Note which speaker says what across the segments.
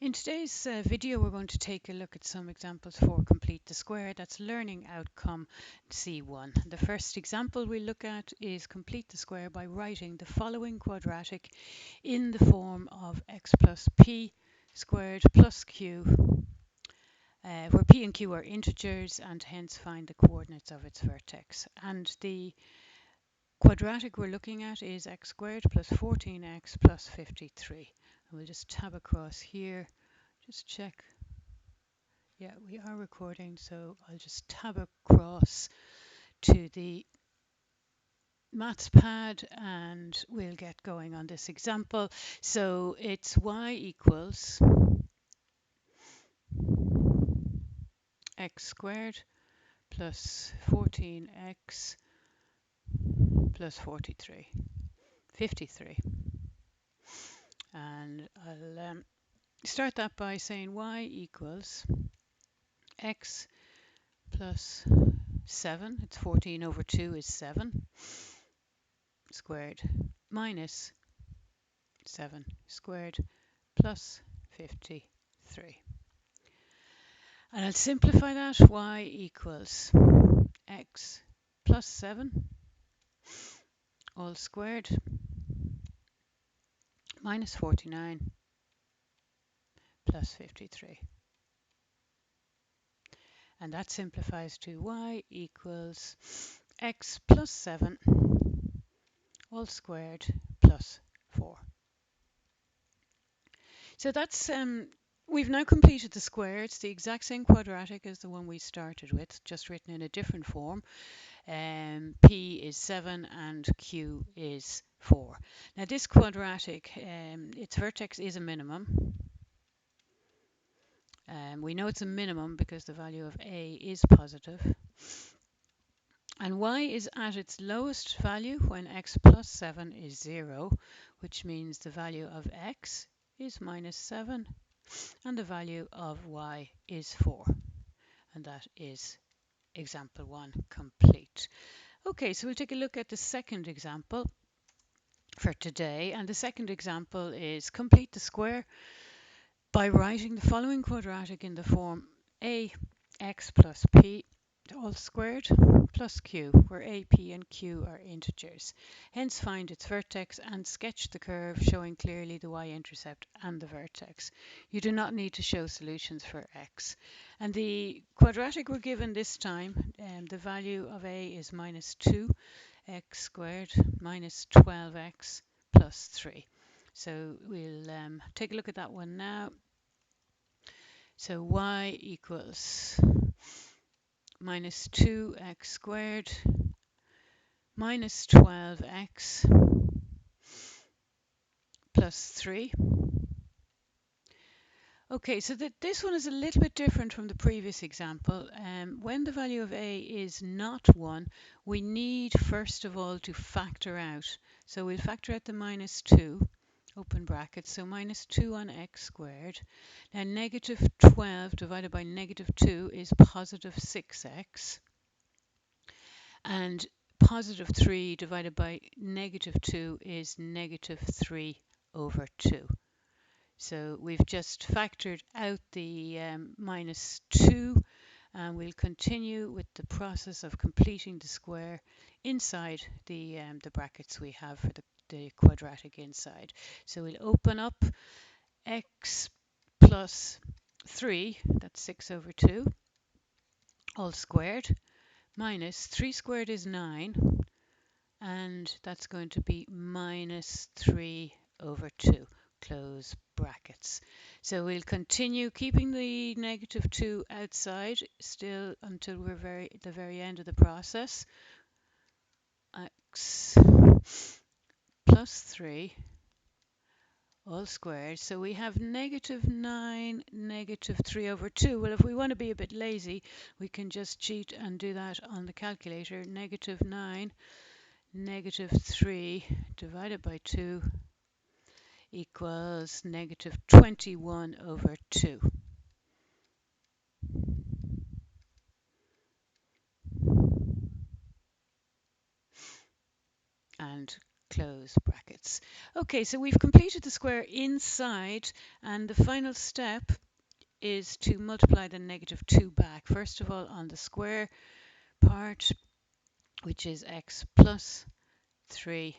Speaker 1: In today's video, we're going to take a look at some examples for complete the square. That's learning outcome C1. The first example we look at is complete the square by writing the following quadratic in the form of x plus p squared plus q, where p and q are integers and hence find the coordinates of its vertex. And the quadratic we're looking at is x squared plus 14x plus 53. And we'll just tab across here. Just check. Yeah, we are recording, so I'll just tab across to the maths pad and we'll get going on this example. So it's y equals x squared plus 14x plus 53. And I'll start that by saying y equals x plus 7, it's 14 over 2 is 7, squared minus 7 squared plus 53. And I'll simplify that. Y equals x plus 7 all squared minus 49 plus 53. And that simplifies to y equals x plus 7 all squared plus 4. So that's we've now completed the square. It's the exact same quadratic as the one we started with, just written in a different form. P is 7 and Q is 4. Now this quadratic, its vertex is a minimum. We know it's a minimum because the value of A is positive. And y is at its lowest value when x plus 7 is 0, which means the value of x is minus 7 and the value of y is 4. And that is example 1 complete. Okay, so we'll take a look at the second example for today. And the second example is complete the square by writing the following quadratic in the form ax plus p all squared plus q, where a, p and q are integers. Hence find its vertex and sketch the curve showing clearly the y-intercept and the vertex. You do not need to show solutions for x. And the quadratic we're given this time, the value of a is minus 2x squared minus 12x plus 3. So we'll take a look at that one now. So y equals minus 2x squared minus 12x plus 3. Okay, so this one is a little bit different from the previous example. When the value of a is not 1, we need first of all to factor out. So we'll factor out the minus 2, open brackets, so minus 2 on x squared. Now negative 12 divided by negative 2 is positive 6x. And positive 3 divided by negative 2 is negative 3 over 2. So we've just factored out the minus 2 and we'll continue with the process of completing the square inside the brackets we have for the quadratic inside. So we'll open up x plus 3, that's 6 over 2, all squared, minus 3 squared is 9, and that's going to be minus 3 over 2, close brackets. So we'll continue keeping the negative 2 outside still until we're at the very end of the process. X plus 3 all squared. So we have negative 9, negative 3 over 2. Well, if we want to be a bit lazy, we can just cheat and do that on the calculator. Negative 9, negative 3 divided by 2 equals negative 21 over 2. And close brackets. Okay, so we've completed the square inside, and the final step is to multiply the -2 back. First of all, on the square part, which is x plus 3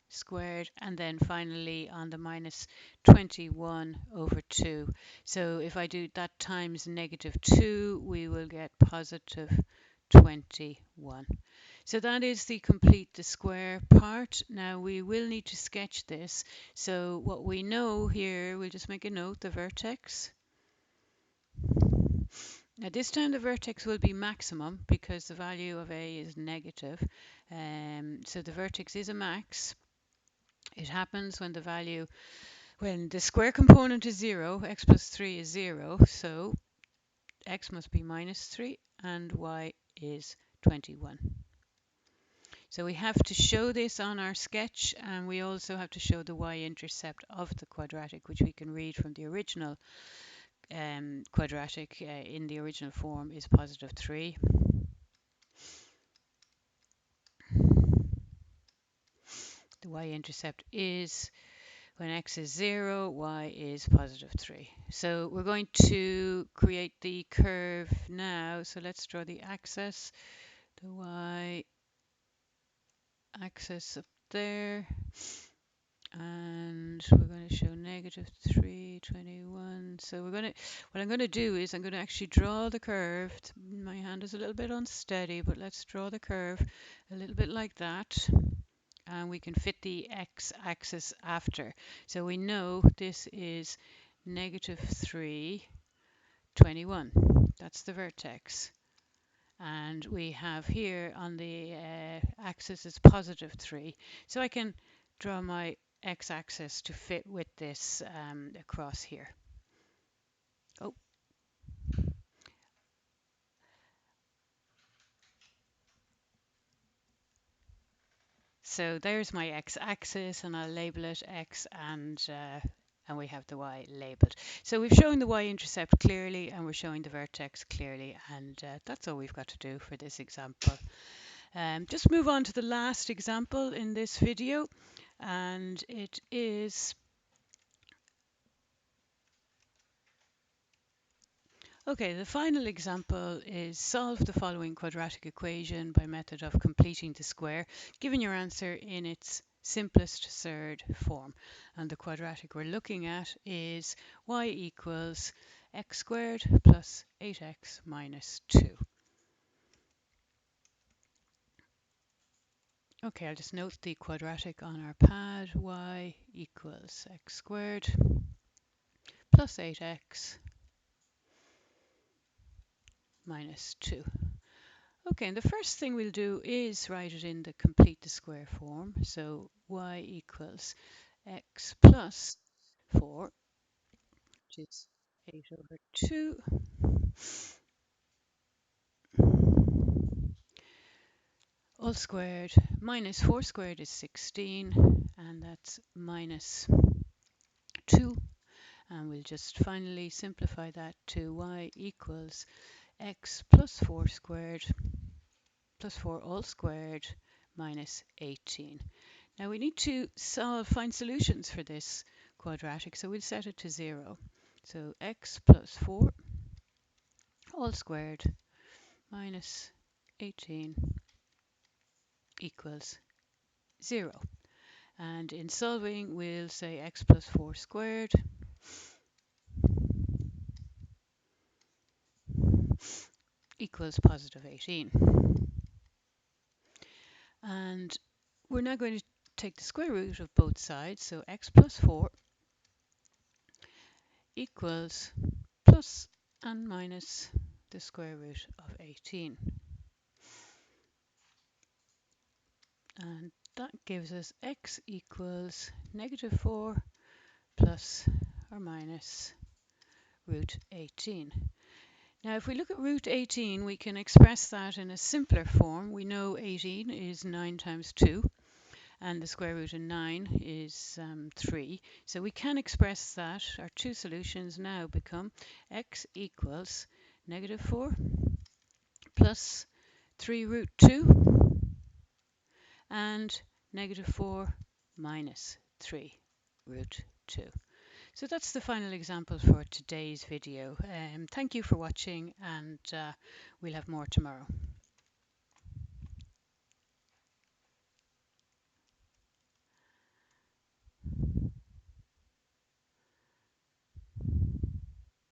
Speaker 1: squared, and then finally on the minus 21 over 2. So if I do that times -2, we will get positive 21. So that is the complete the square part. Now we will need to sketch this. So what we know here, we'll just make a note, the vertex. Now this time the vertex will be maximum because the value of a is negative. So the vertex is a max. It happens when the square component is 0, x plus 3 is 0, so x must be minus 3 and y is 21. So we have to show this on our sketch, and we also have to show the y-intercept of the quadratic, which we can read from the original quadratic in the original form is positive 3. The y-intercept is when x is 0, y is positive 3. So we're going to create the curve now. So let's draw the axis, the y-axis up there. And we're going to show -3, 21. So what I'm going to do is I'm going to actually draw the curve. My hand is a little bit unsteady, but let's draw the curve a little bit like that. And we can fit the x-axis after. So we know this is -3, 21. That's the vertex. And we have here on the axis is positive 3. So I can draw my x-axis to fit with this across here. Oh. So there's my x-axis, and I'll label it x, and we have the y labeled. So we've shown the y-intercept clearly, and we're showing the vertex clearly, and that's all we've got to do for this example. Just move on to the last example in this video, and it is okay, the final example is solve the following quadratic equation by method of completing the square, given your answer in its simplest third form. And the quadratic we're looking at is y equals x squared plus 8x minus 2. Okay, I'll just note the quadratic on our pad. Y equals x squared plus 8x minus 2. Okay, and the first thing we'll do is write it in the complete the square form. So y equals x plus 4, which is 8 over 2, all squared, minus 4 squared is 16, and that's minus 2. And we'll just finally simplify that to y equals x plus 4 squared plus 4 all squared minus 18. Now we need to find solutions for this quadratic, so we'll set it to 0. So x plus 4 all squared minus 18 equals 0. And in solving, we'll say x plus 4 squared equals positive 18. And we're now going to take the square root of both sides, so x plus 4 equals plus and minus the square root of 18. And that gives us x equals -4 plus or minus root 18. Now if we look at root 18, we can express that in a simpler form. We know 18 is 9 times 2, and the square root of 9 is 3. So we can express that. Our two solutions now become x equals -4 plus 3 root 2 and negative 4 minus 3 root 2. So that's the final example for today's video. Thank you for watching, and we'll have more tomorrow.